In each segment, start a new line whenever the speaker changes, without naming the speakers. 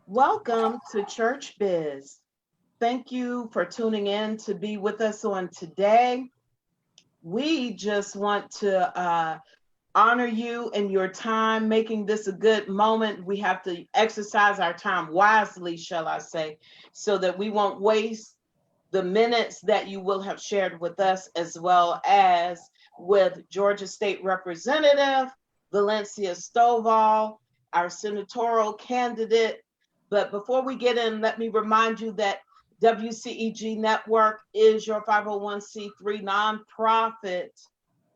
Welcome to Church Biz. Thank you for tuning in to be with us on today. We just want to honor you and your time, making this a good moment. We have to exercise our time wisely, shall I say, so that we won't waste the minutes that you will have shared with us, as well as with Georgia State Representative Valencia Stovall, our senatorial candidate. But before we get in, let me remind you that WCEG Network is your 501c3 nonprofit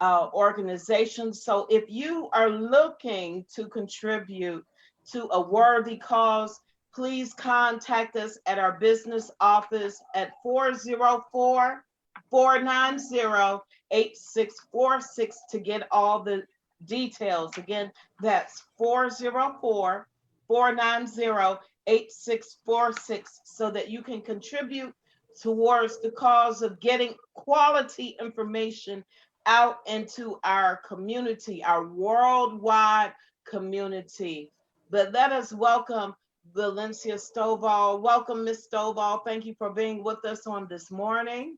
organization. So if you are looking to contribute to a worthy cause, please contact us at our business office at 404-490-8646 to get all the details. Again, that's 404-490-8646 so that you can contribute towards the cause of getting quality information out into our community, our worldwide community. But let us welcome Valencia Stovall. Welcome, Ms. Stovall. Thank you for being with us on this morning.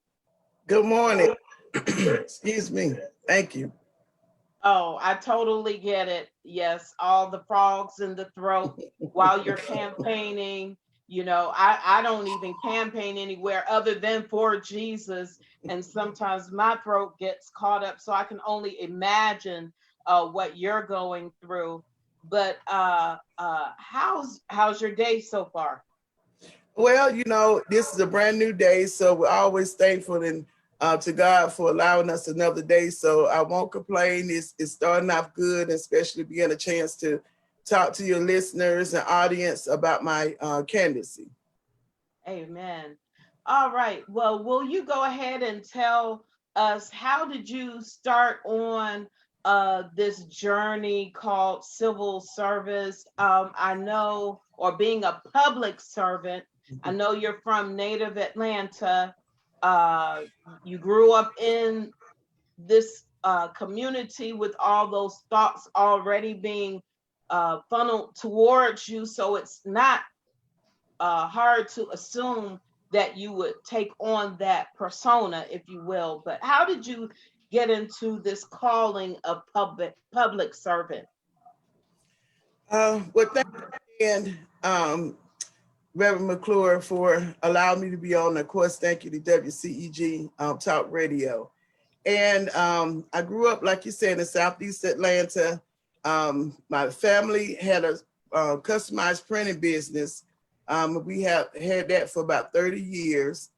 Good morning. Excuse me. Thank you.
Oh, I totally get it. Yes, all the frogs in the throat while you're campaigning. You know, I don't even campaign anywhere other than for Jesus. And sometimes my throat gets caught up. So I can only imagine what you're going through. But how's your day so far?
Well, you know, this is a brand new day. So we're always thankful and to God for allowing us another day. So I won't complain. It's starting off good, especially being a chance to talk to your listeners and audience about my candidacy.
Amen. All right. Well, will you go ahead and tell us, how did you start on this journey called civil service? I know, or being a public servant, I know you're from native Atlanta. You grew up in this community with all those thoughts already being funneled towards you. So it's not hard to assume that you would take on that persona, if you will. But how did you get into this calling of public servant?
Well, thank you again, Rev McClure, for allowing me to be on. Of course, thank you to WCEG Talk Radio. And I grew up, like you said, in Southeast Atlanta. My family had a customized printing business. We have had that for about 30 years.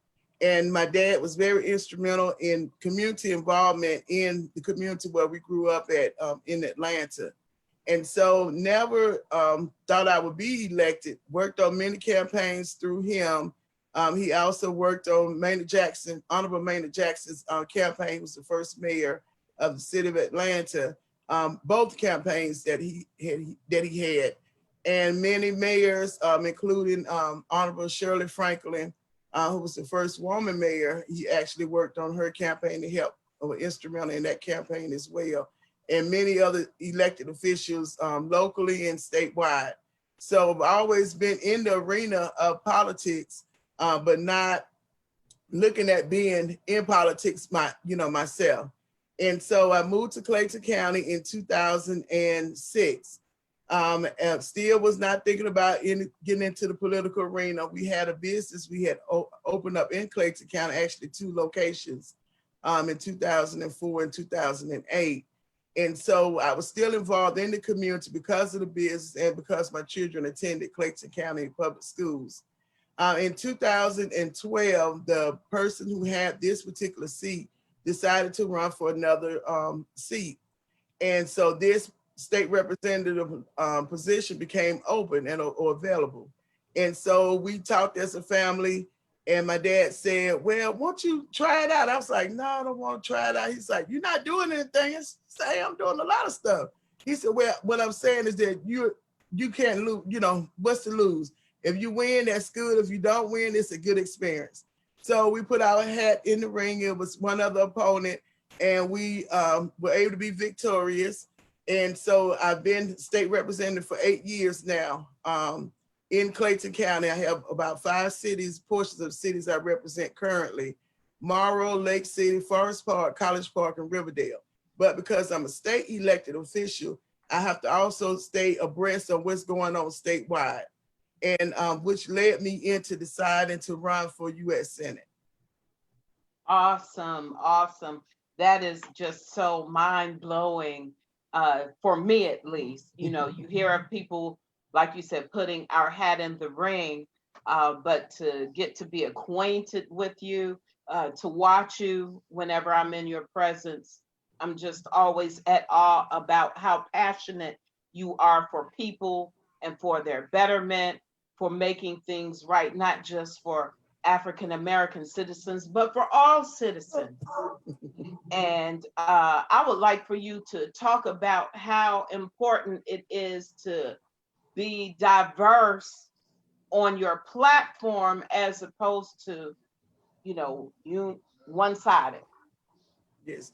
And my dad was very instrumental in community involvement in the community where we grew up at in Atlanta. And so never thought I would be elected. Worked on many campaigns through him. He also worked on Maynard Jackson, Honorable Maynard Jackson's campaign. He was the first mayor of the city of Atlanta. Both campaigns that he had. And many mayors, including Honorable Shirley Franklin, who was the first woman mayor. He actually worked on her campaign to help, or instrumental in that campaign as well. And many other elected officials locally and statewide. So I've always been in the arena of politics, but not looking at being in politics myself. And so I moved to Clayton County in 2006. And still was not thinking about getting into the political arena. We had a business we had opened up in Clayton County, actually 2 locations in 2004 and 2008. And so I was still involved in the community because of the business and because my children attended Clayton County Public Schools. In 2012, the person who had this particular seat decided to run for another seat. And so this state representative position became open and or available. And so we talked as a family, and my dad said, well, won't you try it out? I was like, no, I don't want to try it out. He's like, you're not doing anything. I say, I'm doing a lot of stuff. He said, well, what I'm saying is that you can't lose, what's to lose? If you win, that's good. If you don't win, it's a good experience. So we put our hat in the ring. It was one other opponent, and we were able to be victorious. And so I've been state representative for 8 years now. In Clayton County, I have about 5 cities, portions of cities I represent currently: Morrow, Lake City, Forest Park, College Park, and Riverdale. But because I'm a state elected official, I have to also stay abreast of what's going on statewide, and which led me into deciding to run for U.S. Senate.
Awesome, awesome. That is just so mind-blowing, for me at least. You know, you hear of people, like you said, putting our hat in the ring, but to get to be acquainted with you, to watch you whenever I'm in your presence, I'm just always at awe about how passionate you are for people and for their betterment, for making things right, not just for African American citizens, but for all citizens. And I would like for you to talk about how important it is to be diverse on your platform as opposed to, you one-sided.
Yes.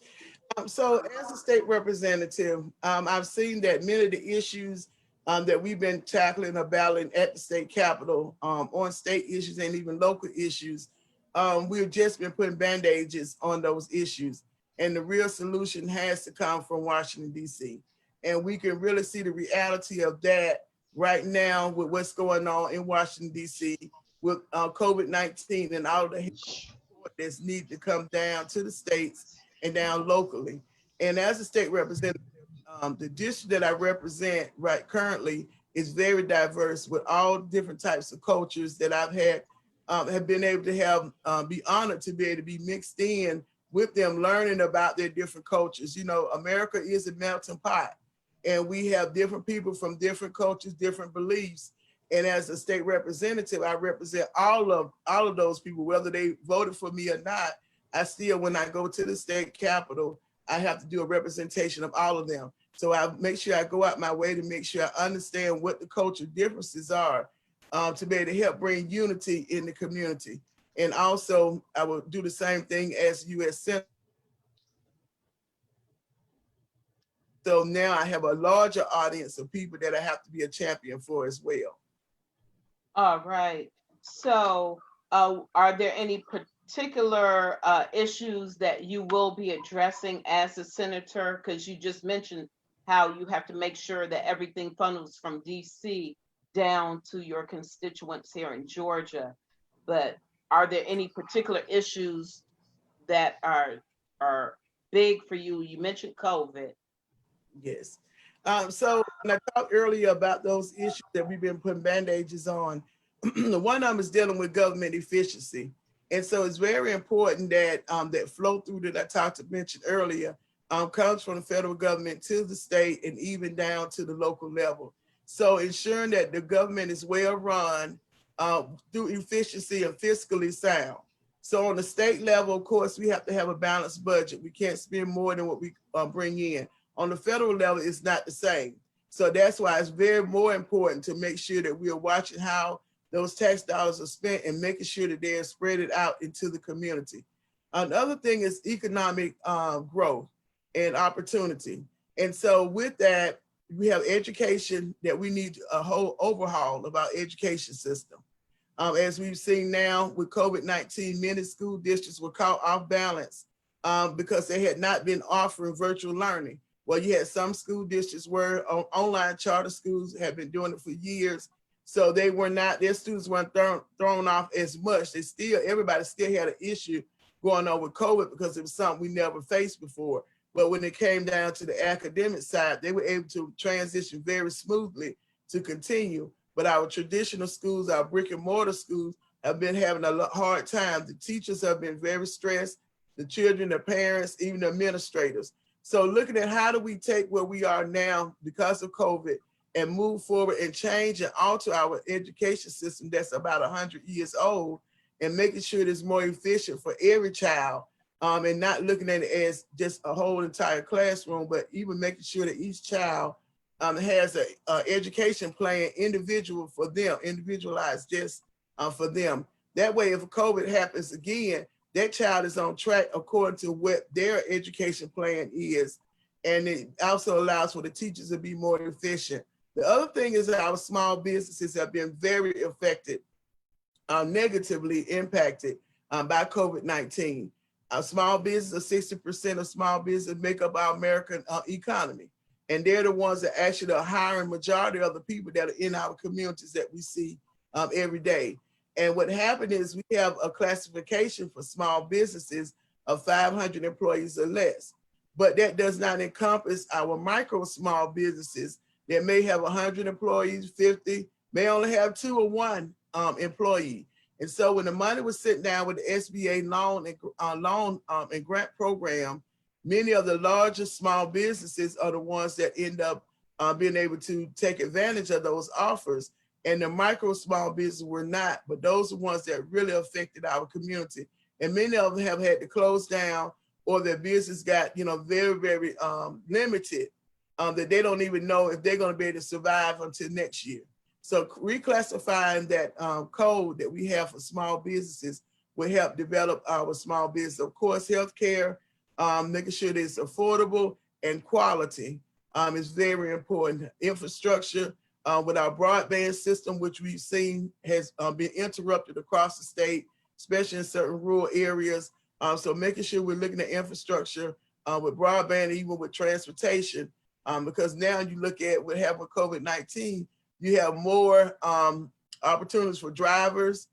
So as a state representative, I've seen that many of the issues that we've been tackling or battling at the state capitol, on state issues and even local issues, we've just been putting band-aids on those issues. And the real solution has to come from Washington, D.C. And we can really see the reality of that right now with what's going on in Washington, D.C. with COVID-19 and all the support that's need to come down to the states and down locally. And as a state representative, the district that I represent right currently is very diverse with all different types of cultures that I've had, have been able to have, be honored to be able to be mixed in with them, learning about their different cultures. You know, America is a melting pot, and we have different people from different cultures, different beliefs. And as a state representative, I represent all of those people, whether they voted for me or not. I still, when I go to the state capitol, I have to do a representation of all of them. So I make sure I go out my way to make sure I understand what the cultural differences are, to be able to help bring unity in the community. And also, I will do the same thing as U.S. Senator. So now I have a larger audience of people that I have to be a champion for as well.
All right. So are there any particular issues that you will be addressing as a senator? Because you just mentioned how you have to make sure that everything funnels from DC down to your constituents here in Georgia. But are there any particular issues that are big for you? You mentioned COVID.
Yes. So when I talked earlier about those issues that we've been putting band-aids on, one of them is dealing with government efficiency. And so it's very important that that flow through that I mentioned earlier comes from the federal government to the state and even down to the local level. So ensuring that the government is well run through efficiency and fiscally sound. So on the state level, of course, we have to have a balanced budget. We can't spend more than what we bring in. On the federal level, it's not the same. So that's why it's very more important to make sure that we are watching how those tax dollars are spent and making sure that they're spread out into the community. Another thing is economic growth and opportunity. And so with that, we have education that we need a whole overhaul of our education system. As we've seen now with COVID-19, many school districts were caught off balance because they had not been offering virtual learning. Well, you had some school districts where online charter schools have been doing it for years. So they were not, their students weren't thrown off as much. Everybody still had an issue going on with COVID because it was something we never faced before. But when it came down to the academic side, they were able to transition very smoothly to continue. But our traditional schools, our brick and mortar schools, have been having a hard time. The teachers have been very stressed, the children, the parents, even the administrators. So looking at how do we take where we are now because of COVID and move forward and change and alter our education system that's about 100 years old and making sure it's more efficient for every child, and not looking at it as just a whole entire classroom, but even making sure that each child has a education plan individualized just for them. That way, if COVID happens again, that child is on track according to what their education plan is. And it also allows for the teachers to be more efficient. The other thing is that our small businesses have been very affected, negatively impacted by COVID-19. Our small business, 60% of small business make up our American economy. And they're the ones that actually are hiring majority of the people that are in our communities that we see every day. And what happened is we have a classification for small businesses of 500 employees or less, but that does not encompass our micro small businesses that may have 100 employees, 50, may only have 2 or 1 employee. And so when the money was sitting down with the SBA loan and grant program, many of the largest small businesses are the ones that end up being able to take advantage of those offers. And the micro small businesses were not, but those are the ones that really affected our community. And many of them have had to close down, or their business got, very, very limited, that they don't even know if they're going to be able to survive until next year. So reclassifying that code that we have for small businesses will help develop our small business. Of course, healthcare, making sure that it's affordable and quality is very important. Infrastructure with our broadband system, which we've seen has been interrupted across the state, especially in certain rural areas. So making sure we're looking at infrastructure with broadband, even with transportation, because now you look at what happened with COVID-19, you have more opportunities for drivers,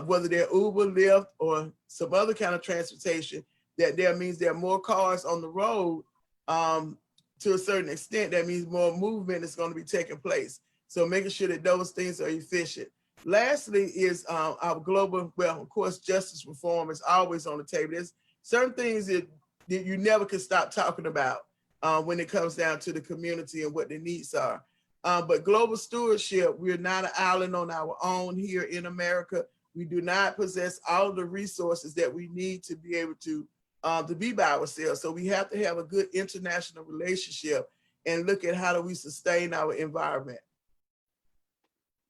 whether they're Uber, Lyft, or some other kind of transportation, that means there are more cars on the road. To a certain extent, that means more movement is going to be taking place. So making sure that those things are efficient. Lastly is our global, well, of course, justice reform is always on the table. There's certain things that you never can stop talking about when it comes down to the community and what the needs are. But global stewardship, we're not an island on our own here in America. We do not possess all of the resources that we need to be able to be by ourselves. So we have to have a good international relationship and look at how do we sustain our environment.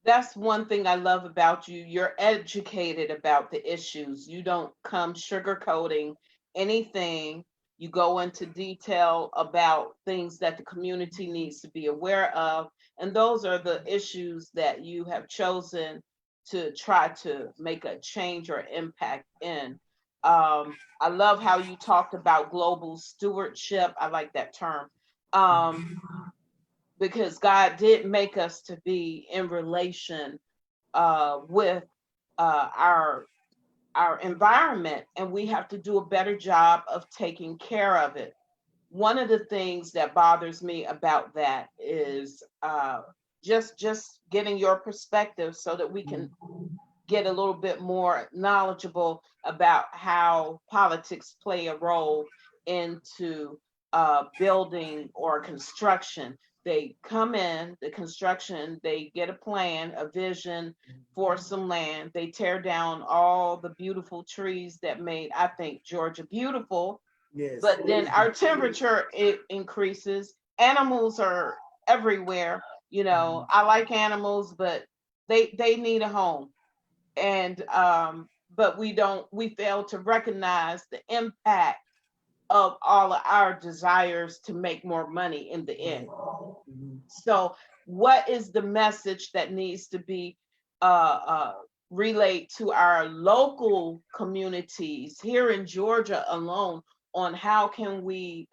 That's one thing I love about you. You're educated about the issues. You don't come sugarcoating anything. You go into detail about things that the community needs to be aware of. And those are the issues that you have chosen to try to make a change or impact in. I love how you talked about global stewardship. I like that term. Because God did make us to be in relation with our environment, and we have to do a better job of taking care of it. One of the things that bothers me about that is just getting your perspective so that we can get a little bit more knowledgeable about how politics play a role into building or construction. They come in, the construction, they get a plan, a vision for some land. They tear down all the beautiful trees that made, I think, Georgia beautiful.
Yes.
But then our temperature, it increases. Animals are everywhere. I like animals, but they need a home. And but we fail to recognize the impact of all of our desires to make more money in the end. So what is the message that needs to be relayed to our local communities here in Georgia alone on how can we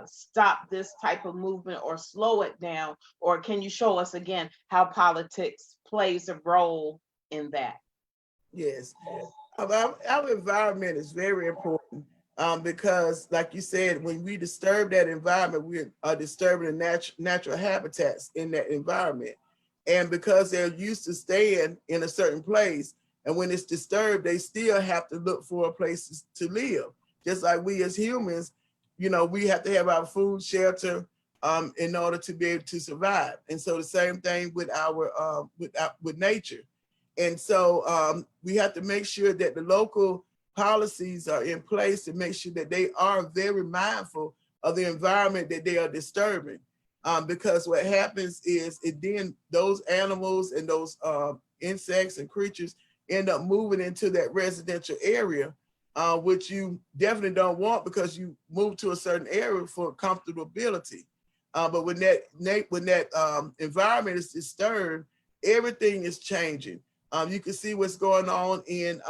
stop this type of movement or slow it down? Or can you show us again how politics plays a role in that?
Yes. Our environment is very important because, like you said, when we disturb that environment, we are disturbing the natural habitats in that environment. And because they're used to staying in a certain place, and when it's disturbed, they still have to look for a place to live. Just like we as humans, we have to have our food, shelter, in order to be able to survive. And so the same thing with with nature. And so we have to make sure that the local policies are in place to make sure that they are very mindful of the environment that they are disturbing. because what happens is then those animals and those insects and creatures end up moving into that residential area, which you definitely don't want because you move to a certain area for comfortability. But when that environment is disturbed, everything is changing. You can see what's going on in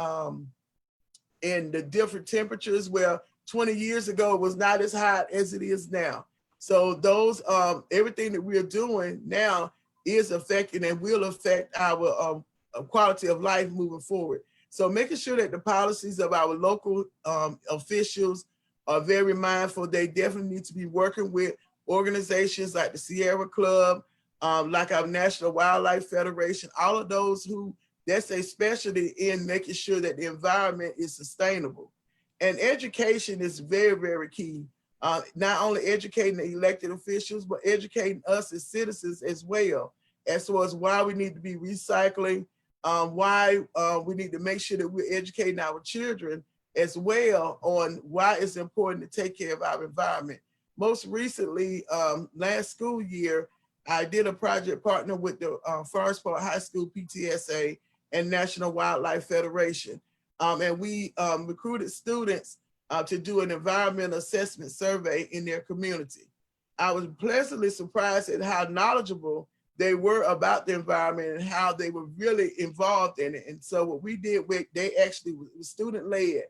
the different temperatures where 20 years ago it was not as hot as it is now. So those everything that we're doing now is affecting and will affect our quality of life moving forward. So making sure that the policies of our local officials are very mindful. They definitely need to be working with organizations like the Sierra Club, like our National Wildlife Federation, all of those who that's a specialty in making sure that the environment is sustainable. And education is very, very key. Not only educating the elected officials, but educating us as citizens as well, as far as why we need to be recycling, why we need to make sure that we're educating our children as well on why it's important to take care of our environment. Most recently, last school year, I did a project partner with the Forest Park High School PTSA and National Wildlife Federation. And we recruited students to do an environmental assessment survey in their community. I was pleasantly surprised at how knowledgeable they were about the environment and how they were really involved in it. And so what we did, they actually was student-led.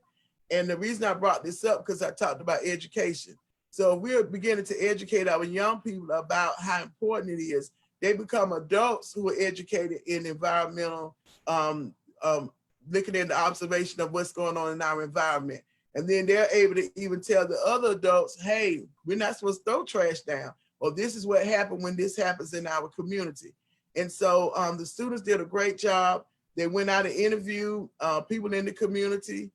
And the reason I brought this up, because I talked about education. So we're beginning to educate our young people about how important it is. They become adults who are educated in environmental, looking at the observation of what's going on in our environment. And then they're able to even tell the other adults, hey, we're not supposed to throw trash down, or this is what happened when this happens in our community. And so the students did a great job. They went out and interviewed people in the community.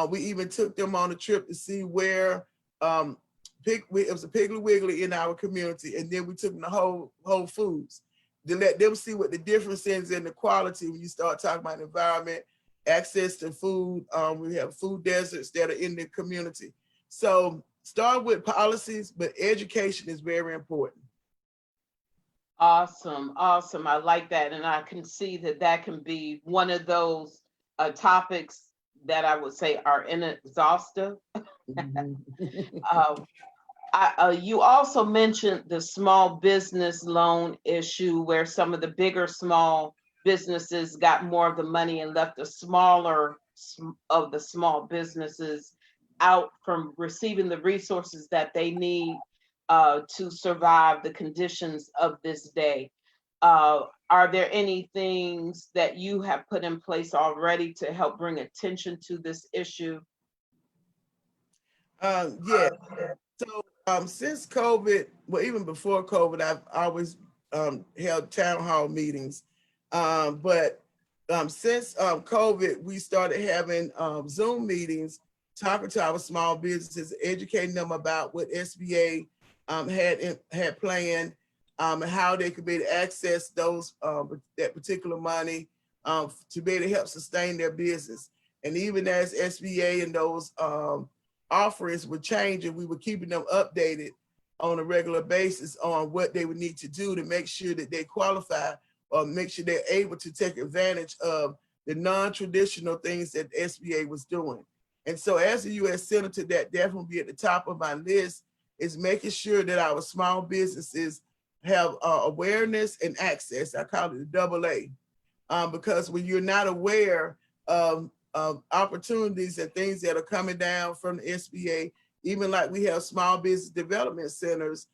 We even took them on a trip to see where it was a Piggly Wiggly in our community. And then we took them to Whole Foods to let them see what the difference is in the quality when you start talking about environment, access to food. We have food deserts that are in the community. So start with policies, but education is very important.
Awesome, awesome. I like that. And I can see that that can be one of those topics that I would say are inexhaustive. You also mentioned the small business loan issue where some of the bigger small businesses got more of the money and left the smaller of the small businesses out from receiving the resources that they need to survive the conditions of this day. Are there any things that you have put in place already to help bring attention to this issue?
Yeah. So since COVID, well, even before COVID, I've always held town hall meetings. But since COVID, we started having Zoom meetings, talking to our small businesses, educating them about what SBA had planned, and how they could be able to access those that particular money to be able to help sustain their business. And even as SBA and those offerings were changing, we were keeping them updated on a regular basis on what they would need to do to make sure that they qualify or make sure they're able to take advantage of the non-traditional things that the SBA was doing. And so as a U.S. Senator, that definitely be at the top of my list is making sure that our small businesses have awareness and access. I call it the AA, because when you're not aware of opportunities and things that are coming down from the SBA, even like we have small business development centers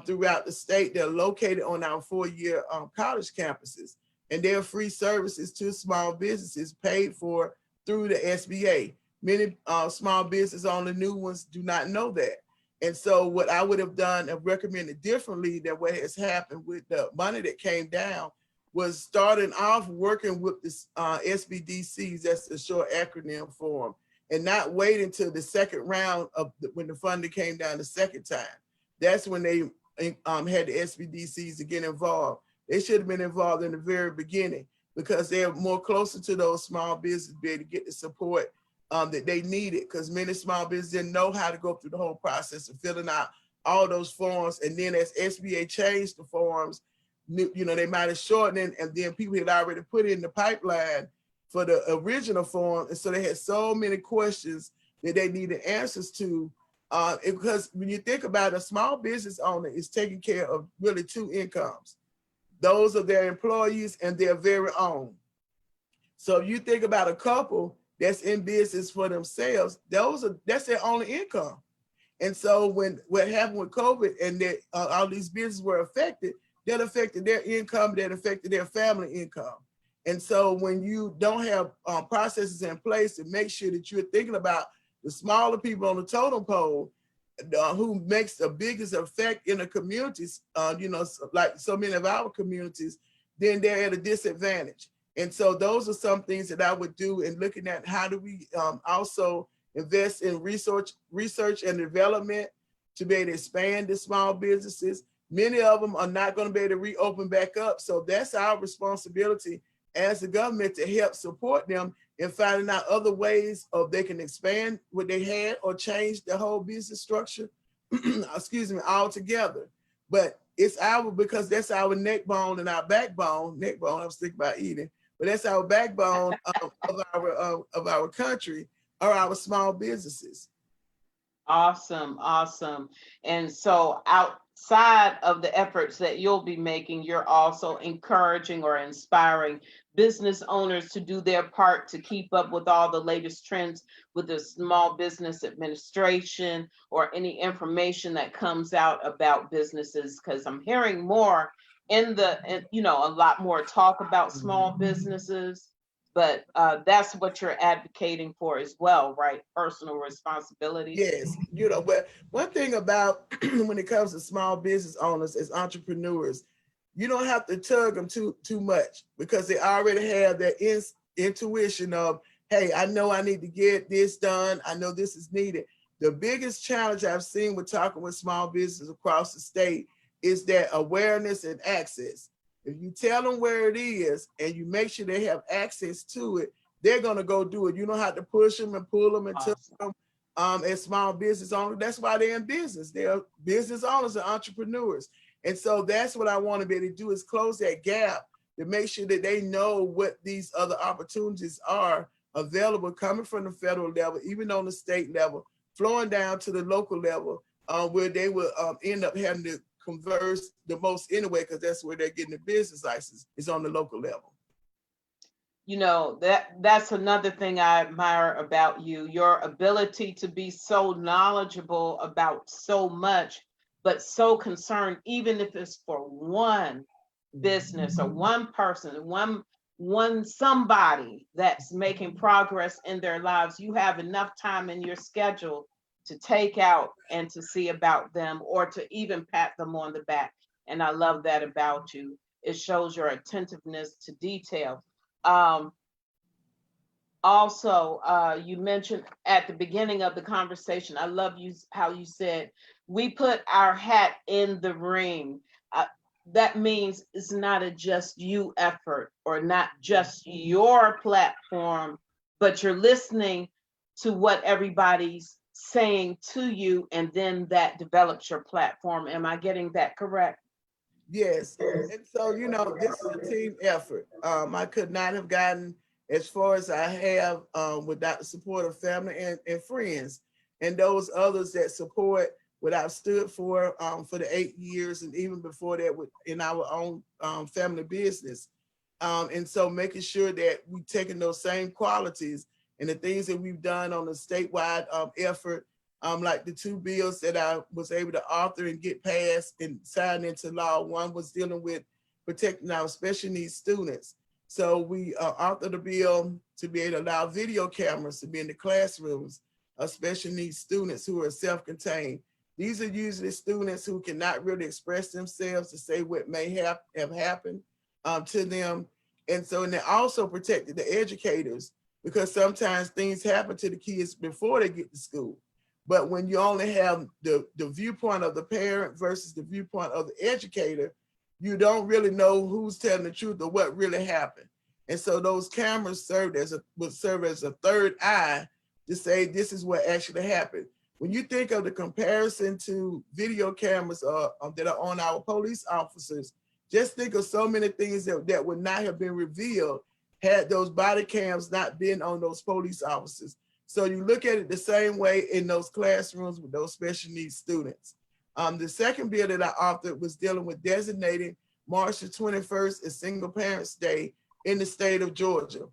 throughout the state. They're located on our 4-year college campuses, and they're free services to small businesses paid for through the SBA. Many small business owners, the new ones, do not know that. And so what I would have done and recommended differently than what has happened with the money that came down was starting off working with the SBDCs, that's a short acronym for them, and not waiting till the second round of when the funding came down the second time. That's when they had the SBDCs to get involved. They should have been involved in the very beginning because they're more closer to those small businesses, be able to get the support that they needed, because many small businesses didn't know how to go through the whole process of filling out all those forms. And then as SBA changed the forms, they might have shortened it, and then people had already put it in the pipeline for the original form. And so they had so many questions that they needed answers to. Because when you think about it, a small business owner is taking care of really two incomes. Those are their employees and their very own. So if you think about a couple that's in business for themselves, that's their only income. And so what happened with COVID and that all these businesses were affected, that affected their income, that affected their family income. And so when you don't have processes in place to make sure that you're thinking about the smaller people on the totem pole, who makes the biggest effect in the communities, like so many of our communities, then they're at a disadvantage. And so those are some things that I would do in looking at how do we also invest in research and development to be able to expand the small businesses. Many of them are not going to be able to reopen back up. So that's our responsibility as the government to help support them in finding out other ways of they can expand what they had or change the whole business structure, altogether. But it's because that's our neck bone and our backbone. Neck bone, I was thinking about eating, but that's our backbone of our country, are our small businesses.
Awesome, awesome. And so outside of the efforts that you'll be making, you're also encouraging or inspiring business owners to do their part to keep up with all the latest trends with the Small Business Administration or any information that comes out about businesses, because I'm hearing more a lot more talk about small businesses. But that's what you're advocating for as well, right? Personal responsibility.
Yes, but one thing about when it comes to small business owners as entrepreneurs, you don't have to tug them too much, because they already have that intuition of, hey, I know I need to get this done. I know this is needed. The biggest challenge I've seen with talking with small businesses across the state is that awareness and access. If you tell them where it is and you make sure they have access to it, they're going to go do it. You don't have to push them and pull them and tell them as small business owners. That's why they're in business. They're business owners and entrepreneurs. And so that's what I want to be able to do, is close that gap to make sure that they know what these other opportunities are available, coming from the federal level, even on the state level, flowing down to the local level, where they will end up having to converse the most anyway, because that's where they're getting the business license, is on the local level.
That's another thing I admire about you, your ability to be so knowledgeable about so much, but so concerned, even if it's for one business or one person, one somebody that's making progress in their lives. You have enough time in your schedule to take out and to see about them, or to even pat them on the back. And I love that about you. It shows your attentiveness to detail. Also, you mentioned at the beginning of the conversation, I love how you said, we put our hat in the ring. That means it's not a just you effort, or not just your platform, but you're listening to what everybody's saying to you, and then that develops your platform. Am I getting that correct?
Yes. And so, this is a team effort. I could not have gotten as far as I have without the support of family and friends, and those others that support what I've stood for the 8 years, and even before that in our own family business. And so making sure that we're taking those same qualities and the things that we've done on a statewide effort, like the 2 bills that I was able to author and get passed and signed into law. One was dealing with protecting our special needs students. So we authored a bill to be able to allow video cameras to be in the classrooms of special needs students who are self-contained. These are usually students who cannot really express themselves to say what may have happened to them. And they also protected the educators, because sometimes things happen to the kids before they get to school. But when you only have the viewpoint of the parent versus the viewpoint of the educator, you don't really know who's telling the truth or what really happened. And so those cameras would serve as a third eye to say, this is what actually happened. when you think of the comparison to video cameras that are on our police officers, just think of so many things that would not have been revealed had those body cams not been on those police officers. So you look at it the same way in those classrooms with those special needs students. The second bill that I authored was dealing with designating March the 21st as Single Parents Day in the state of Georgia.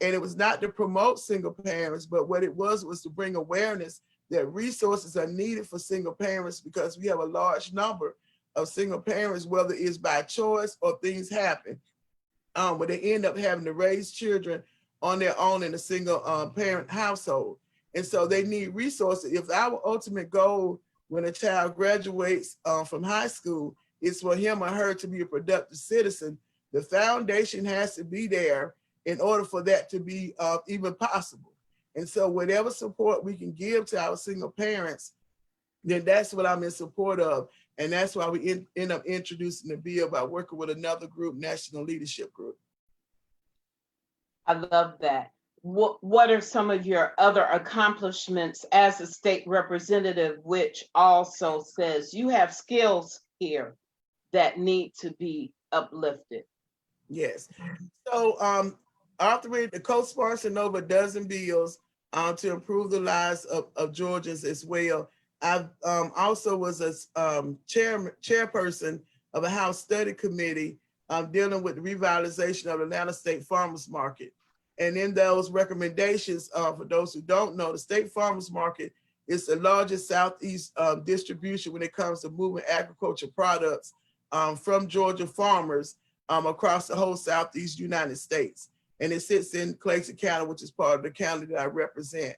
And it was not to promote single parents, but what it was to bring awareness that resources are needed for single parents, because we have a large number of single parents, whether it's by choice or things happen, where they end up having to raise children on their own in a single parent household. And so they need resources. If our ultimate goal when a child graduates from high school is for him or her to be a productive citizen, the foundation has to be there in order for that to be even possible. And so whatever support we can give to our single parents, then that's what I'm in support of. And that's why we end up introducing the bill by working with another group, National Leadership Group.
I love that. What are some of your other accomplishments as a state representative, which also says you have skills here that need to be uplifted?
Yes. So authoring the co-sponsoring over a dozen bills to improve the lives of Georgians as well. I also was a chairperson of a House Study Committee dealing with the revitalization of the Atlanta State Farmers Market. And in those recommendations, for those who don't know, the State Farmers Market is the largest Southeast distribution when it comes to moving agriculture products from Georgia farmers across the whole Southeast United States. And it sits in Clayton County, which is part of the county that I represent.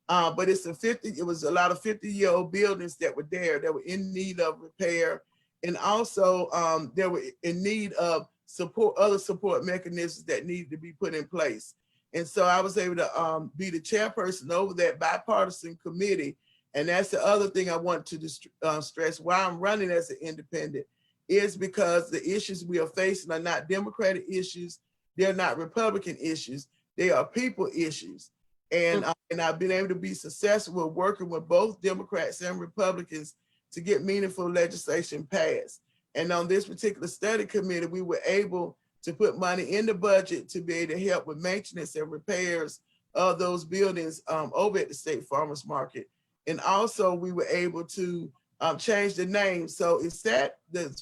But it was a lot of 50-year-old buildings that were there that were in need of repair. And also they were in need of support, other support mechanisms that needed to be put in place. And so I was able to be the chairperson over that bipartisan committee. And that's the other thing I want to stress why I'm running as an independent, is because the issues we are facing are not Democratic issues. They're not Republican issues. They are people issues. And I've been able to be successful working with both Democrats and Republicans to get meaningful legislation passed. And on this particular study committee, we were able to put money in the budget to be able to help with maintenance and repairs of those buildings over at the State Farmers Market. And also we were able to change the name. So it's that the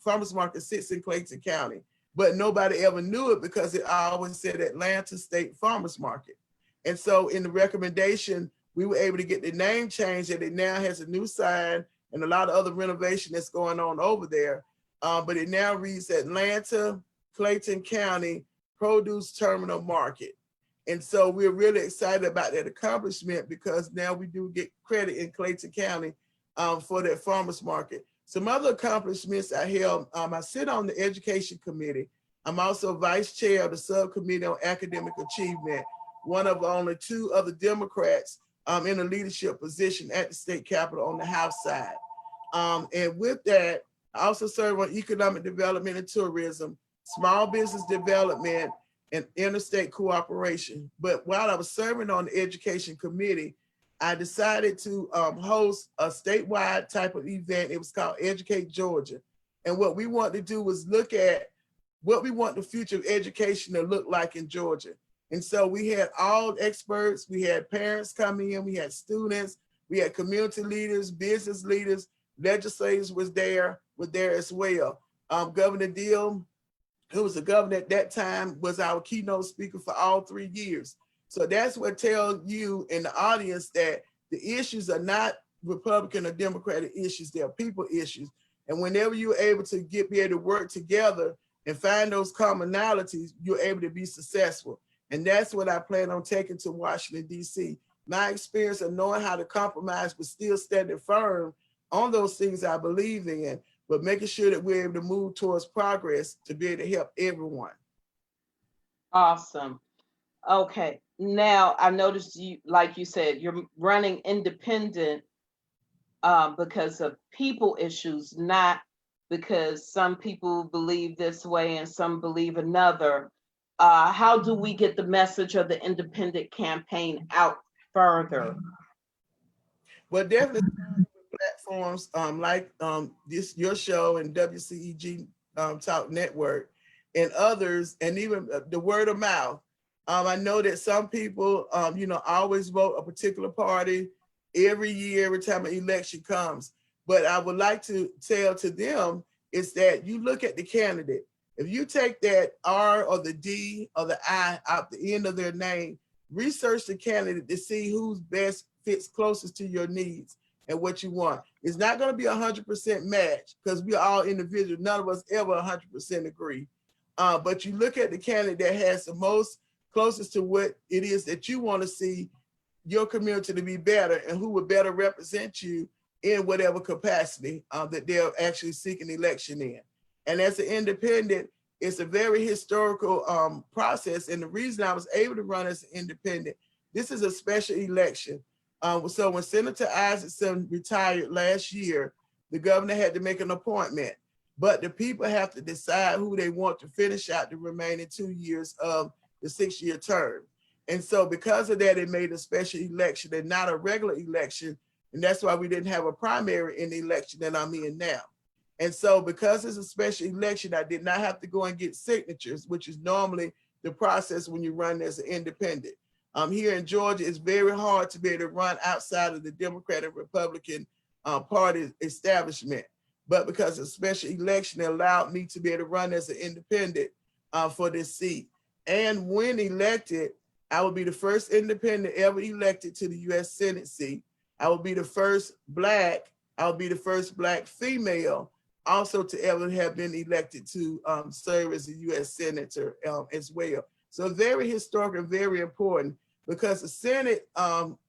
Farmers Market sits in Clayton County, but nobody ever knew it because it always said Atlanta State Farmers Market. And so in the recommendation, we were able to get the name changed, and it now has a new sign and a lot of other renovation that's going on over there. But it now reads Atlanta Clayton County Produce Terminal Market. And so we're really excited about that accomplishment because now we do get credit in Clayton County for that farmers market. Some other accomplishments I held, I sit on the education committee. I'm also vice chair of the subcommittee on academic achievement, one of only two other Democrats in a leadership position at the state capitol on the House side. And with that, I also serve on economic development and tourism, small business development, and interstate cooperation. But while I was serving on the education committee, I decided to host a statewide type of event. It was called Educate Georgia. And what we wanted to do was look at what we want the future of education to look like in Georgia. And so we had all experts, we had parents come in, we had students, we had community leaders, business leaders, legislators was there as well. Governor Deal, who was the governor at that time, was our keynote speaker for all 3 years. So that's what tells you in the audience that the issues are not Republican or Democratic issues, they're people issues. And whenever you're able to be able to work together and find those commonalities, you're able to be successful. And that's what I plan on taking to Washington, D.C. My experience of knowing how to compromise, but still standing firm on those things I believe in, but making sure that we're able to move towards progress to be able to help everyone.
Awesome. Okay. Now I noticed you, like you said, you're running independent because of people issues, not because some people believe this way and some believe another. How do we get the message of the independent campaign out further?
But definitely platforms like this your show and WCEG Talk Network and others, and even the word of mouth. I know that some people, always vote a particular party every year, every time an election comes. But I would like to tell to them is that you look at the candidate. If you take that R or the D or the I out the end of their name, research the candidate to see who's best fits closest to your needs and what you want. It's not going to be 100% match because we are all individuals. None of us ever 100% agree. But you look at the candidate that has the most closest to what it is that you want to see your community to be better and who would better represent you in whatever capacity that they're actually seeking election in. And as an independent, it's a very historical process. And the reason I was able to run as an independent, this is a special election. So when Senator Isaacson retired last year, the governor had to make an appointment, but the people have to decide who they want to finish out the remaining 2 years of the 6-year term. And so because of that, it made a special election and not a regular election. And that's why we didn't have a primary in the election that I'm in now. And so because it's a special election, I did not have to go and get signatures, which is normally the process when you run as an independent. Here in Georgia, it's very hard to be able to run outside of the Democrat and Republican party establishment. But because of a special election, it allowed me to be able to run as an independent for this seat. And when elected, I will be the first independent ever elected to the U.S. Senate seat. I will be the first Black, I will be the first Black female also to ever have been elected to serve as a U.S. Senator as well. So very historic and very important because the Senate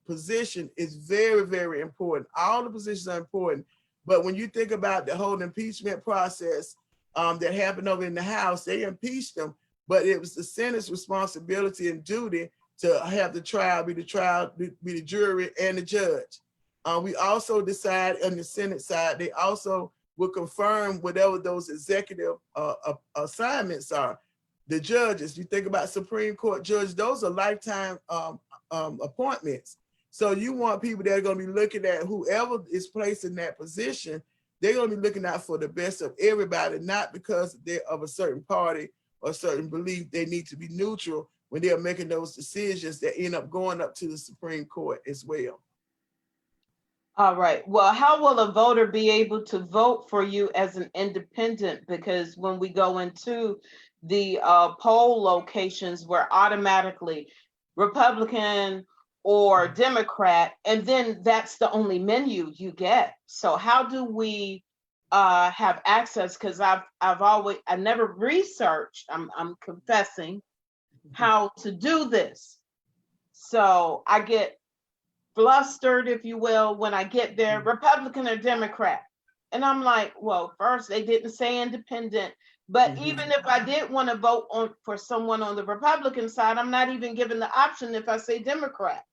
position is very, very important. All the positions are important. But when you think about the whole impeachment process that happened over in the House, they impeached them, but it was the Senate's responsibility and duty to have the trial, be the jury and the judge. We also decide on the Senate side, they also will confirm whatever those executive assignments are. The judges, you think about Supreme Court judges, those are lifetime appointments. So you want people that are going to be looking at whoever is placed in that position, they're going to be looking out for the best of everybody, not because they're of a certain party or certain belief. They need to be neutral when they're making those decisions that end up going up to the Supreme Court as well.
All right. Well, how will a voter be able to vote for you as an independent? Because when we go into the poll locations, we're automatically Republican or Democrat, and then that's the only menu you get. So how do we have access? Because I never researched, I'm confessing, how to do this. So I get flustered, if you will, when I get there, Republican or Democrat. And I'm like, well, first they didn't say independent, but even if I did want to vote for someone on the Republican side, I'm not even given the option if I say Democrat.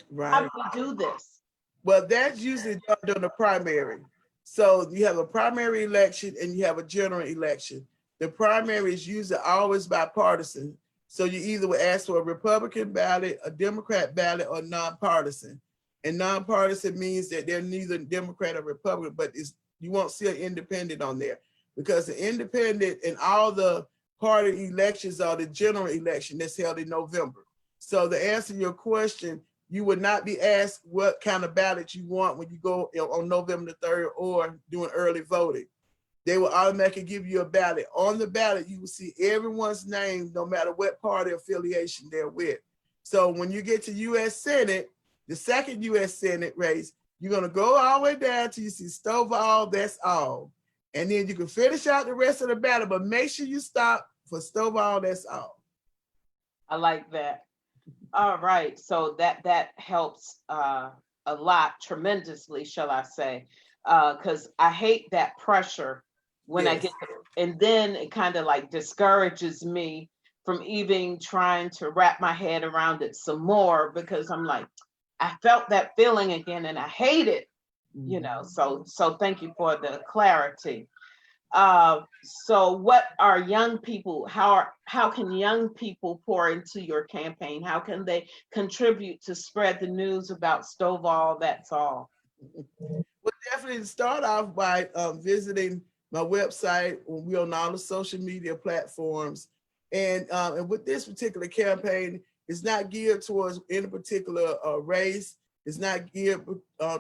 Right.
How do we do this?
Well, that's usually done during the primary. So you have a primary election and you have a general election. The primary is usually always bipartisan. So you either would ask for a Republican ballot, a Democrat ballot, or nonpartisan. And nonpartisan means that they're neither Democrat or Republican, but you won't see an independent on there because the independent and all the party elections are the general election that's held in November. So to answer your question, you would not be asked what kind of ballot you want when you go on November the 3rd or doing early voting. They will automatically give you a ballot. On the ballot, you will see everyone's name, no matter what party affiliation they're with. So when you get to U.S. Senate, the second U.S. Senate race, you're going to go all the way down till you see Stovall, that's all. And then you can finish out the rest of the ballot, but make sure you stop for Stovall, that's all.
I like that. All right. So that helps a lot, tremendously, shall I say, because I hate that pressure when I get there. And then it kind of like discourages me from even trying to wrap my head around it some more because I'm like, I felt that feeling again and I hate it, you know. So thank you for the clarity. So what are young people, how can young people pour into your campaign? How can they contribute to spread the news about Stovall? That's all.
Well, definitely start off by visiting my website. We're on all the social media platforms. And with this particular campaign, it's not geared towards any particular race. It's not geared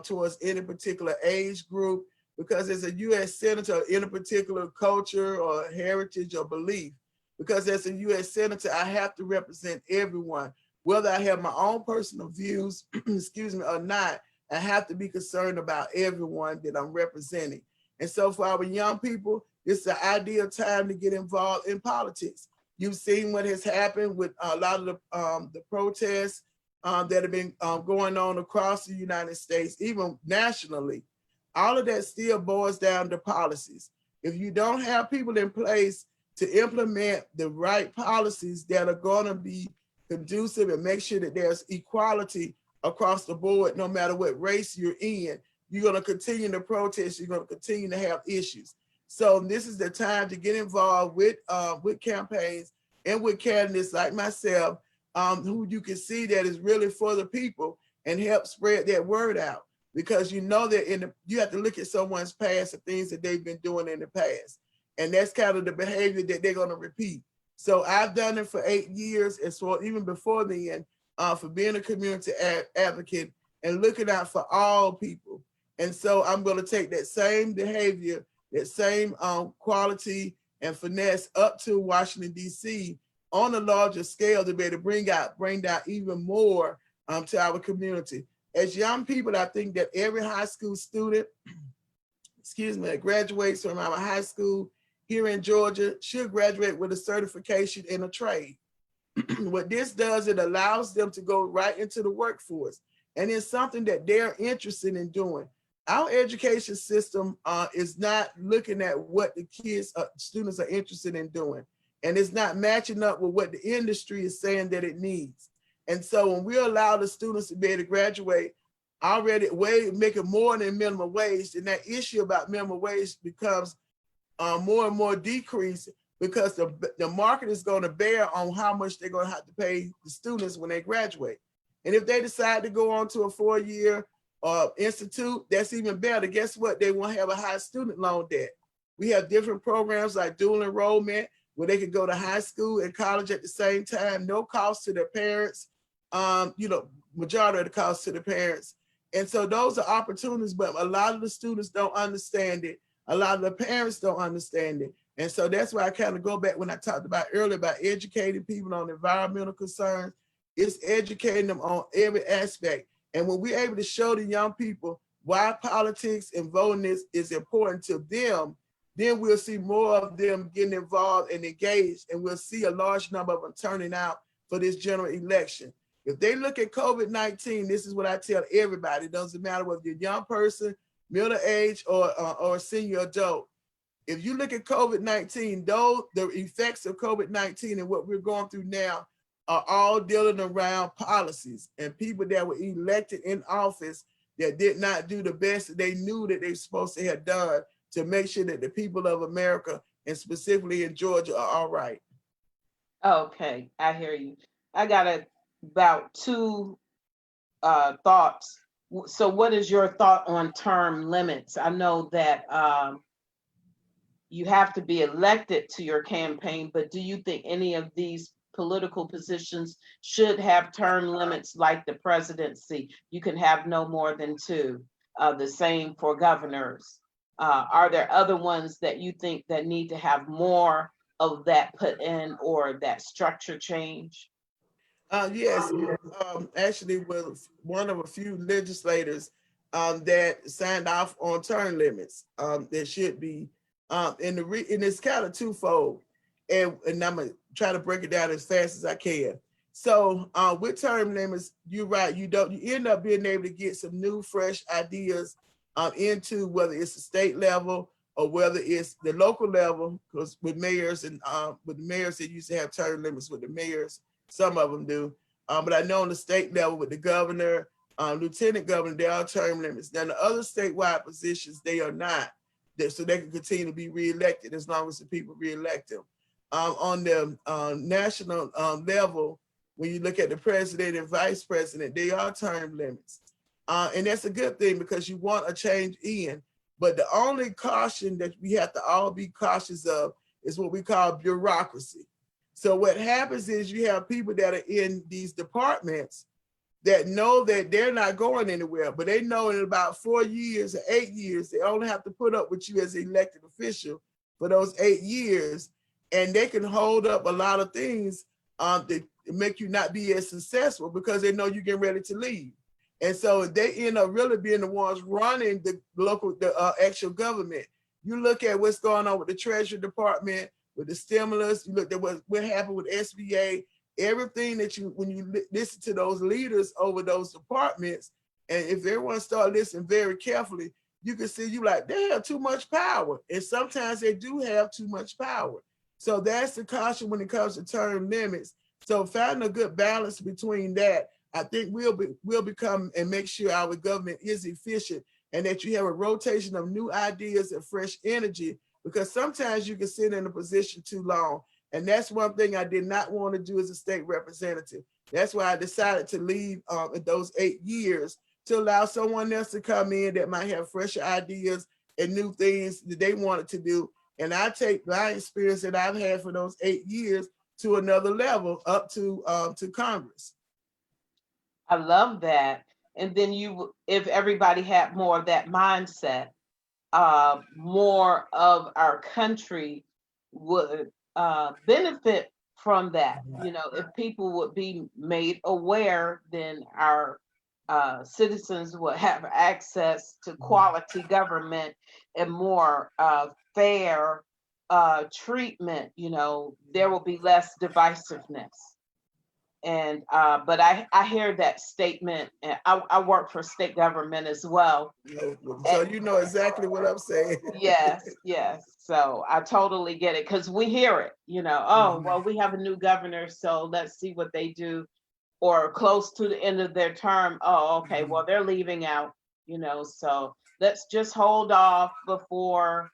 towards any particular age group, because as a U.S. Senator, in a particular culture or heritage or belief, because as a U.S. Senator, I have to represent everyone, whether I have my own personal views, excuse me, or not. I have to be concerned about everyone that I'm representing. And so for our young people, it's the ideal time to get involved in politics. You've seen what has happened with a lot of the protests that have been going on across the United States, even nationally. All of that still boils down to policies. If you don't have people in place to implement the right policies that are going to be conducive and make sure that there's equality across the board, no matter what race you're in, you're going to continue to protest, you're going to continue to have issues. So this is the time to get involved with campaigns and with candidates like myself, who you can see that is really for the people, and help spread that word out. Because you know that you have to look at someone's past, the things that they've been doing in the past. And that's kind of the behavior that they're going to repeat. So I've done it for 8 years, and so even before then, for being a community advocate and looking out for all people. And so I'm going to take that same behavior, that same quality and finesse up to Washington, D.C. on a larger scale to be able to bring down even more to our community. As young people, I think that every high school student, excuse me, that graduates from our high school here in Georgia should graduate with a certification in a trade. What this does, it allows them to go right into the workforce, and it's something that they're interested in doing. Our education system is not looking at what the students are interested in doing, and it's not matching up with what the industry is saying that it needs. And so when we allow the students to be able to graduate already making more than minimum wage, then that issue about minimum wage becomes more and more decreased, because the market is going to bear on how much they're going to have to pay the students when they graduate. And if they decide to go on to a 4-year institute, that's even better. Guess what? They won't have a high student loan debt. We have different programs like dual enrollment, where they can go to high school and college at the same time, no cost to their parents, majority of the cost to the parents. And so those are opportunities, but a lot of the students don't understand it. A lot of the parents don't understand it. And so that's why I kind of go back when I talked about earlier about educating people on environmental concerns. It's educating them on every aspect. And when we're able to show the young people why politics and voting is important to them, then we'll see more of them getting involved and engaged, and we'll see a large number of them turning out for this general election. If they look at COVID-19, this is what I tell everybody. It doesn't matter whether you're a young person, middle age, or a senior adult. If you look at COVID-19, though the effects of COVID-19 and what we're going through now are all dealing around policies and people that were elected in office that did not do the best that they knew that they were supposed to have done to make sure that the people of America, and specifically in Georgia, are all right.
Okay, I hear you. I got about 2 thoughts. So what is your thought on term limits? I know that you have to be elected to your campaign, but do you think any of these political positions should have term limits like the presidency? You can have no more than 2. The same for governors. Are there other ones that you think that need to have more of that put in, or that structure change?
Yes, actually was one of a few legislators that signed off on term limits. There should be, and it's kind of twofold, and I'm gonna try to break it down as fast as I can. So with term limits, you're right. You end up being able to get some new, fresh ideas into whether it's the state level or whether it's the local level, because with mayors and with the mayors, they used to have term limits with the mayors. Some of them do. But I know on the state level with the governor, lieutenant governor, there are term limits. Now the other statewide positions, they are not. so they can continue to be reelected as long as the people reelect them. On the national level, when you look at the president and vice president, they are term limits. And that's a good thing because you want a change in. But the only caution that we have to all be cautious of is what we call bureaucracy. So what happens is you have people that are in these departments that know that they're not going anywhere, but they know in about 4 years or 8 years, they only have to put up with you as an elected official for those 8 years. And they can hold up a lot of things that make you not be as successful because they know you're getting ready to leave. And so they end up really being the ones running the local, actual government. You look at what's going on with the Treasury Department, with the stimulus, you look at what happened with SBA, everything that when you listen to those leaders over those departments, and if everyone start listening very carefully, you can see you like, they have too much power. And sometimes they do have too much power. So that's the caution when it comes to term limits. So finding a good balance between that, I think we'll become and make sure our government is efficient and that you have a rotation of new ideas and fresh energy, because sometimes you can sit in a position too long. And that's one thing I did not want to do as a state representative. That's why I decided to leave in those 8 years to allow someone else to come in that might have fresher ideas and new things that they wanted to do. And I take my experience that I've had for those 8 years to another level, up to Congress.
I love that. And then if everybody had more of that mindset, more of our country would benefit from that. You know, if people would be made aware, then our citizens would have access to quality government and more fair treatment. You know, there will be less divisiveness. And but I hear that statement, and I work for state government as well.
So you know exactly what I'm saying.
Yes, yes. So I totally get it because we hear it, you know, oh, well, we have a new governor, so let's see what they do. Or close to the end of their term, oh, okay, well, they're leaving out, you know, so let's just hold off before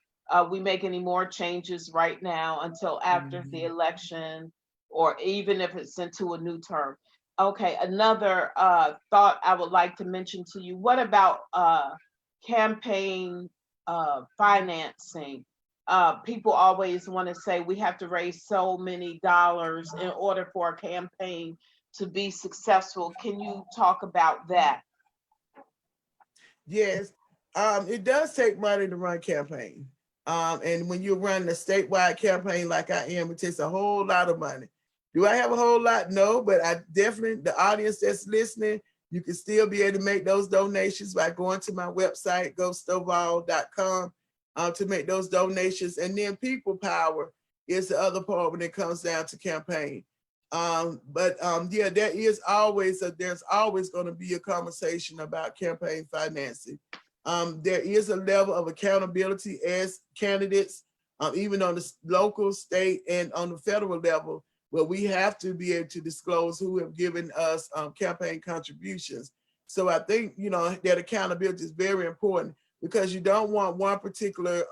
we make any more changes right now until after the election, or even if it's into a new term. Okay, another thought I would like to mention to you. What about campaign financing? People always want to say we have to raise so many dollars in order for a campaign to be successful. Can you talk about that?
Yes, it does take money to run campaign. And when you run a statewide campaign like I am, it takes a whole lot of money. Do I have a whole lot? No, but I definitely, the audience that's listening, you can still be able to make those donations by going to my website, gostovall.com, to make those donations. And then people power is the other part when it comes down to campaign. Yeah, there's always going to be a conversation about campaign financing. There is a level of accountability as candidates, even on the local, state, and on the federal level, where we have to be able to disclose who have given us campaign contributions. So I think, you know, that accountability is very important, because you don't want one particular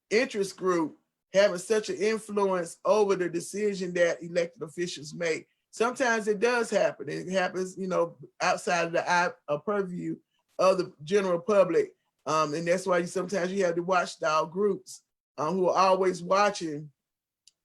interest group having such an influence over the decision that elected officials make. Sometimes it does happen. It happens, you know, outside of the purview of the general public. And that's why sometimes you have the watchdog groups who are always watching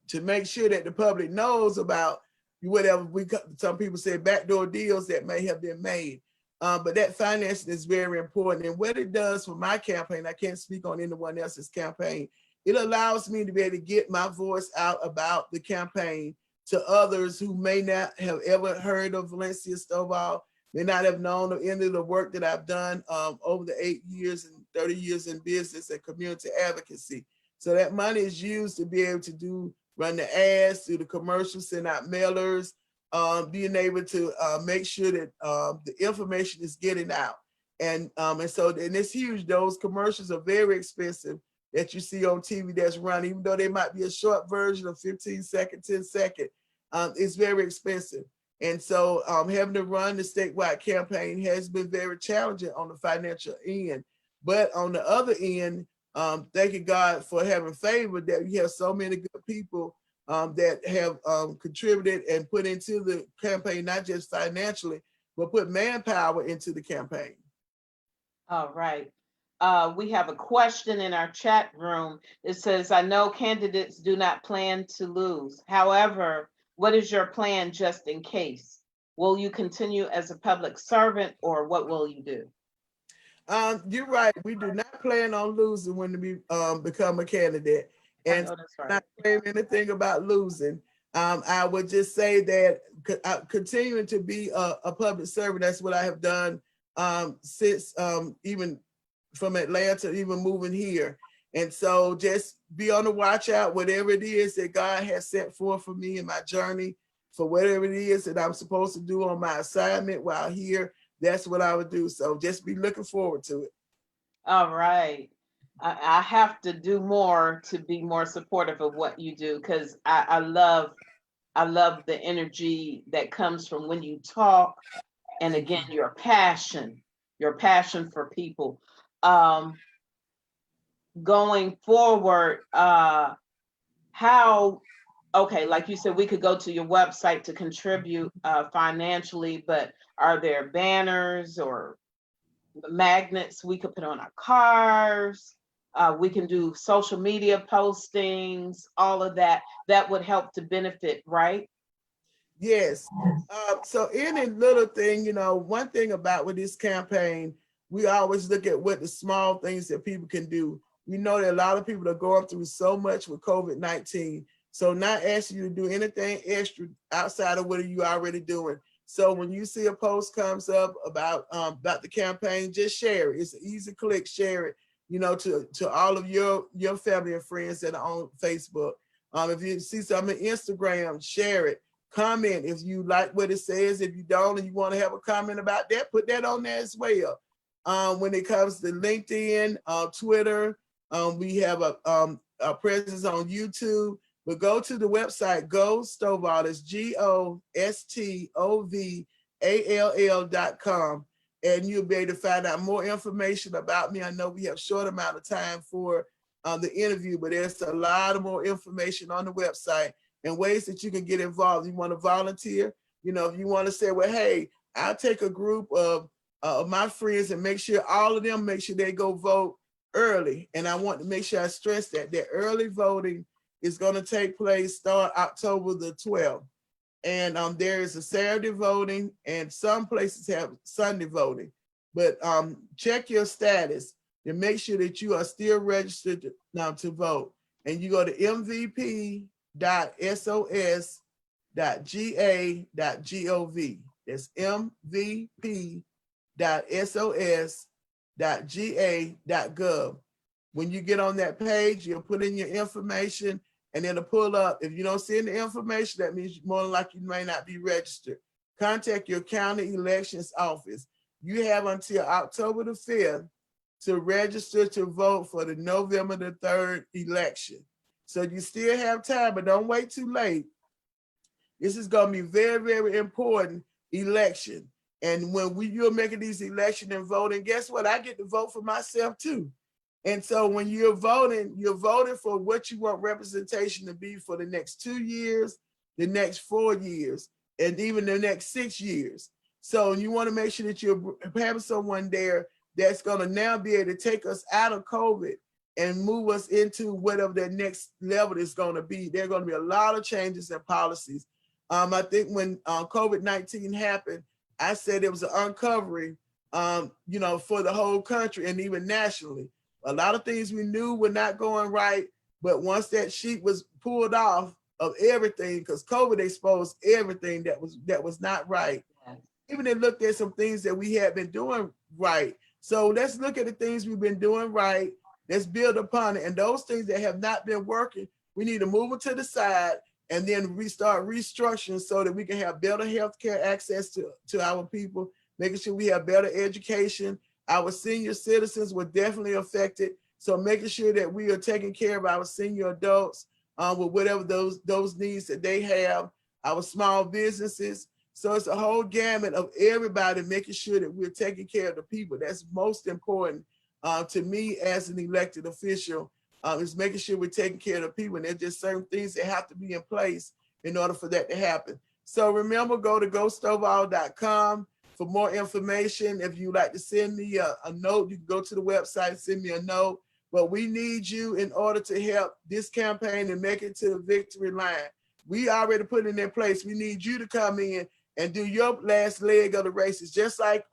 to make sure that the public knows about whatever some people say backdoor deals that may have been made. But that financing is very important. And what it does for my campaign, I can't speak on anyone else's campaign, it allows me to be able to get my voice out about the campaign to others who may not have ever heard of Valencia Stovall, may not have known of any of the work that I've done over the 8 years and 30 years in business and community advocacy. So that money is used to be able to run the ads, do the commercials, send out mailers, being able to make sure that the information is getting out. And it's huge. Those commercials are very expensive that you see on TV that's running, even though they might be a short version of 15 second, 10 second, it's very expensive. And so having to run the statewide campaign has been very challenging on the financial end. But on the other end, thanking God for having favor that we have so many good people that have contributed and put into the campaign, not just financially, but put manpower into the campaign.
All right. We have a question in our chat room. It says, I know candidates do not plan to lose. However, what is your plan just in case? Will you continue as a public servant, or what will you do?
You're right. We do not plan on losing when we become a candidate. And
That's right.
not claim anything about losing. I would just say that continuing to be a public servant, that's what I have done since even from Atlanta, even moving here. And so just be on the watch out, whatever it is that God has set forth for me in my journey, for whatever it is that I'm supposed to do on my assignment while here, that's what I would do. So just be looking forward to it.
All right. I have to do more to be more supportive of what you do, because I love the energy that comes from when you talk, and again, your passion for people. Going forward, okay, like you said, we could go to your website to contribute financially, but are there banners or magnets we could put on our cars? We can do social media postings, all of that. That would help to benefit, right?
Yes. So any little thing, one thing about with this campaign, we always look at what the small things that people can do. We know that a lot of people are going through so much with COVID-19. So not asking you to do anything extra outside of what you're already doing. So when you see a post comes up about the campaign, just share it. It's an easy click, share it, to all of your family and friends that are on Facebook. If you see something on Instagram, share it. Comment if you like what it says. If you don't and you want to have a comment about that, put that on there as well. When it comes to LinkedIn, Twitter, we have a presence on YouTube. But go to the website, Stovall, that's GOSTOVALL.com, and you'll be able to find out more information about me. I know we have a short amount of time for the interview, but there's a lot of more information on the website and ways that you can get involved. You want to volunteer, if you want to say, well, hey, I'll take a group of my friends and make sure all of them make sure they go vote early. And I want to make sure I stress that early voting is going to take place start October the 12th. And there is a Saturday voting, and some places have Sunday voting. But check your status and make sure that you are still registered now to vote. And you go to mvp.sos.ga.gov. That's mvp.sos.ga.gov. When you get on that page, you'll put in your information, and it'll pull up. If you don't see any information, that means more than likely you may not be registered. Contact your county elections office. You have until October the 5th to register to vote for the November the 3rd election. So you still have time, but don't wait too late. This is going to be very, very important election. And when you're making these election and voting, guess what? I get to vote for myself too. And so when you're voting for what you want representation to be for the next 2 years, the next 4 years, and even the next 6 years. So you want to make sure that you're having someone there that's going to now be able to take us out of COVID and move us into whatever the next level is going to be. There are going to be a lot of changes in policies. I think when COVID-19 happened, I said it was an uncovering, for the whole country and even nationally. A lot of things we knew were not going right, but once that sheet was pulled off of everything, because COVID exposed everything that was not right. Even they looked at some things that we had been doing right. So let's look at the things we've been doing right. Let's build upon it. And those things that have not been working, we need to move them to the side and then restart restructuring so that we can have better healthcare access to our people, making sure we have better education. Our senior citizens were definitely affected. So making sure that we are taking care of our senior adults with whatever those needs that they have, our small businesses. So it's a whole gamut of everybody making sure that we're taking care of the people. That's most important to me as an elected official is making sure we're taking care of the people. And there's just certain things that have to be in place in order for that to happen. So remember, go to gostovall.com for more information. If you'd like to send me a note, you can go to the website and send me a note. But we need you in order to help this campaign and make it to the victory line. We already put it in place. We need you to come in and do your last leg of the races, just like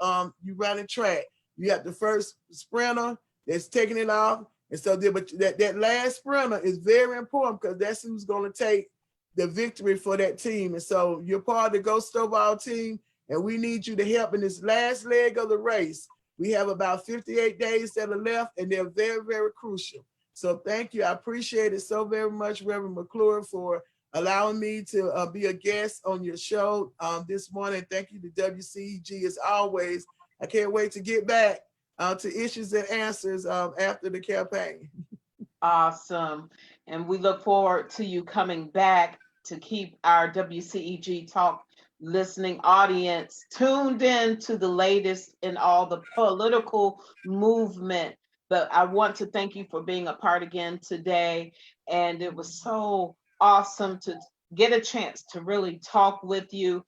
you running track. You have the first sprinter that's taking it off. And so that last sprinter is very important because that's who's going to take the victory for that team. And so you're part of the Go Stovall team, and we need you to help in this last leg of the race. We have about 58 days that are left, and they're very, very crucial. So thank you. I appreciate it so very much, Reverend McClure, for allowing me to be a guest on your show this morning. Thank you to WCEG as always. I can't wait to get back to issues and answers after the campaign.
Awesome. And we look forward to you coming back to keep our WCEG Talk listening audience tuned in to the latest in all the political movement. But I want to thank you for being a part again today. And it was so awesome to get a chance to really talk with you.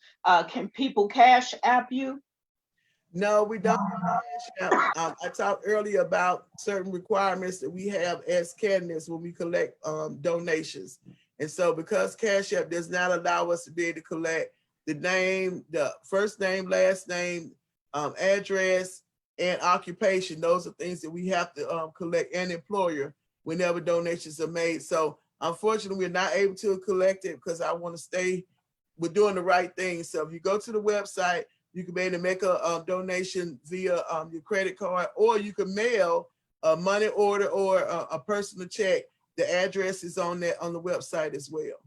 Can people cash app you?
No, we don't. I talked earlier about certain requirements that we have as candidates when we collect donations. And so because Cash App does not allow us to be able to collect the name, the first name, last name, address, and occupation, those are things that we have to collect, and employer whenever donations are made. So unfortunately, we're not able to collect it because I want to stay, we're doing the right thing. So if you go to the website, you can be able to make a donation via your credit card, or you can mail a money order or a personal check. The address is on there on the website as well.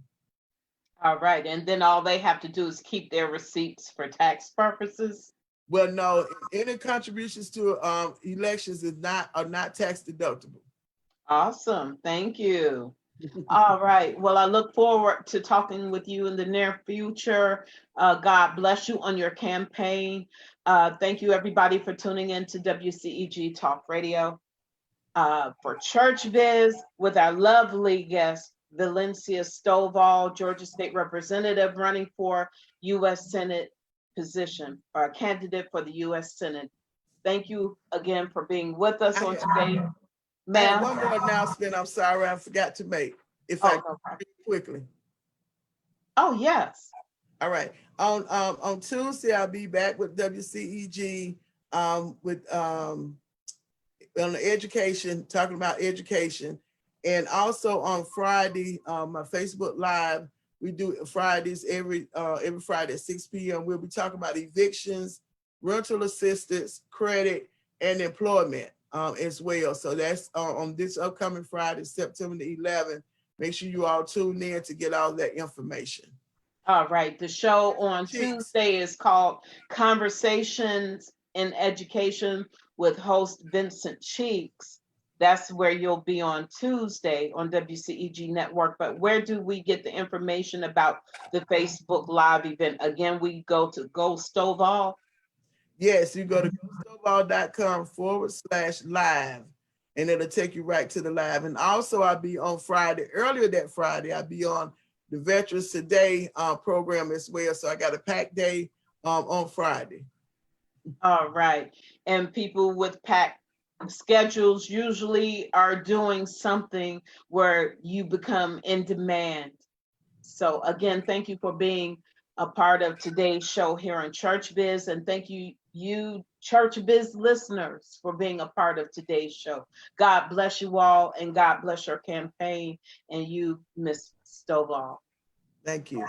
All right. And then all they have to do is keep their receipts for tax purposes.
Well, no, any contributions to elections are not tax deductible.
Awesome. Thank you. All right. Well, I look forward to talking with you in the near future. God bless you on your campaign. Thank you, everybody, for tuning in to WCEG Talk Radio. For Church Biz with our lovely guest, Valencia Stovall, Georgia State Representative running for U.S. Senate position, or a candidate for the U.S. Senate. Thank you again for being with us on today. Ma'am.
One more announcement. I'm sorry, I forgot to make. If I quickly.
Oh, yes.
All right. On Tuesday, I'll be back with WCEG with on the education, talking about education. And also on Friday, my Facebook Live, we do Fridays every Friday at 6 p.m. We'll be talking about evictions, rental assistance, credit, and employment as well. So that's on this upcoming Friday, September the 11th. Make sure you all tune in to get all that information.
All right. The show on Tuesday is called Conversations in Education with host Vincent Cheeks. That's where you'll be on Tuesday on WCEG Network. But where do we get the information about the Facebook Live event? Again, we go to Go Stovall.
Yes, you go to gostovall.com/live, and it'll take you right to the live. And also I'll be on Friday, earlier that Friday, I'll be on the Veterans Today program as well. So I got a packed day on Friday.
All right. And people with packed schedules usually are doing something where you become in demand. So again, thank you for being a part of today's show here on Church Biz, and thank you Church Biz listeners for being a part of today's show. God bless you all, and God bless your campaign and you, Ms. Stovall.
Thank you.